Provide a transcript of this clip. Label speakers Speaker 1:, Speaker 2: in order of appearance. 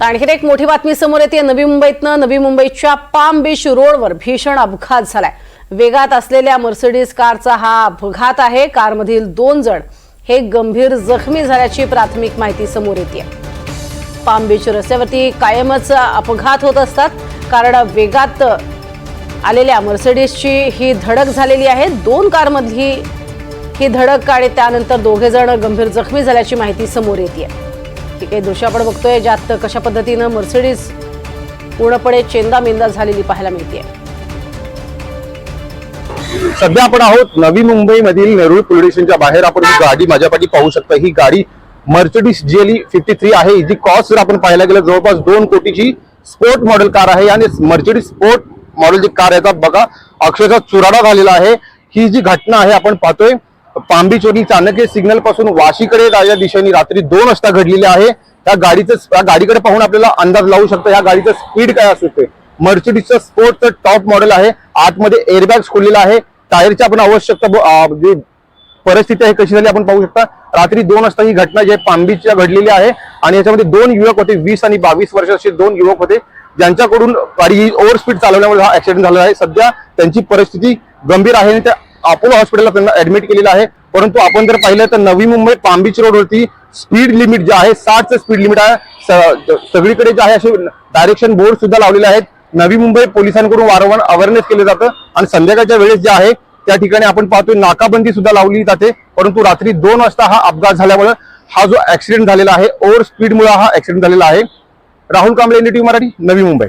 Speaker 1: आणखी एक मोठी बातमी समोर येते। नवी मुंबईतनं नवी मुंबईच्या पाम बीच रोडवर भीषण अपघात झालाय। वेगात असलेल्या मर्सिडीज कारचा हा अपघात आहे। कारमधील 2 जण हे गंभीर जखमी झाल्याची प्राथमिक माहिती समोर येते। पाम बीच रस्त्यावरती कायमच अपघात होत असतात, कारण वेगात आलेल्या मर्सिडीजची ही धडक झालेली आहे। 2 कारमधली ही धडक आणि त्यानंतर 2 जण गंभीर जखमी झाल्याची माहिती समोर येते। ठीक आहे, दृश्य आपण बघतोय ज्यात कशा पद्धतीनं मर्सिडीज पूर्णपणे चेंदामेंदा झालेली पाहायला मिळते।
Speaker 2: सध्या आपण आहोत नवी मुंबई मधील नेरूळ पोलीस स्टेशनच्या बाहेर। आपण ही गाडी माझ्यापाठी पाहू शकता। ही गाडी मर्सिडीज GLE 53 आहे। हिची कॉस्ट जर आपण पाहायला गेलं जवळपास 2 कोटीची स्पोर्ट मॉडेल कार आहे। आणि मर्सिडीज स्पोर्ट मॉडेलची कार याचा बघा अक्षरशः चुराडा झालेला आहे। ही जी घटना आहे आपण पाहतोय पाम बीच वरील चाणक्य सिग्नल पासून वाशीकडे जायच्या दिशेने रात्री 2 वाजता घडलेली आहे। त्या गाडीकडे पाहून आपल्याला अंदाज लावू शकतो या गाडीचं स्पीड काय असू शकते। मर्सिडीजचं स्पोर्टचं टॉप मॉडेल आहे। आतमध्ये एअरबॅग्स खोललेला आहे। टायरची आपण आवश्यकता जी परिस्थिती आहे कशी झाली आपण पाहू शकता। रात्री 2 वाजता ही घटना जी पाम बीचच्या घडलेली आहे। आणि याच्यामध्ये 2 युवक होते, 20 आणि 22 वर्षाचे 2 युवक होते, ज्यांच्याकडून गाडी ओव्हर स्पीड चालवल्यामुळे हा ऍक्सिडेंट झालेला आहे। सध्या त्यांची परिस्थिती गंभीर आहे आणि त्या अपोलो हॉस्पिटलला त्यांना ऍडमिट केलेलं आहे। परंतु आपण जर पाहिलं तर नवी मुंबई पाम बीच रोडवरती स्पीड लिमिट जे आहे 60चं स्पीड लिमिट आहे। सगळीकडे जे आहे असे डायरेक्शन बोर्ड सुद्धा लावलेले आहेत। नवी मुंबई पोलिसांकडून वारंवार अवेअरनेस केलं जातं आणि संध्याकाळच्या वेळेस जे आहे त्या ठिकाणी आपण पाहतोय नाकाबंदी सुद्धा लावली जाते। परंतु रात्री 2 वाजता हा अपघात झाल्यामुळे हा जो ऍक्सिडेंट झालेला आहे ओव्हर स्पीडमुळे हा ऍक्सिडेंट झालेला आहे। राहुल कांबळे, NDTV मराठी, नवी मुंबई।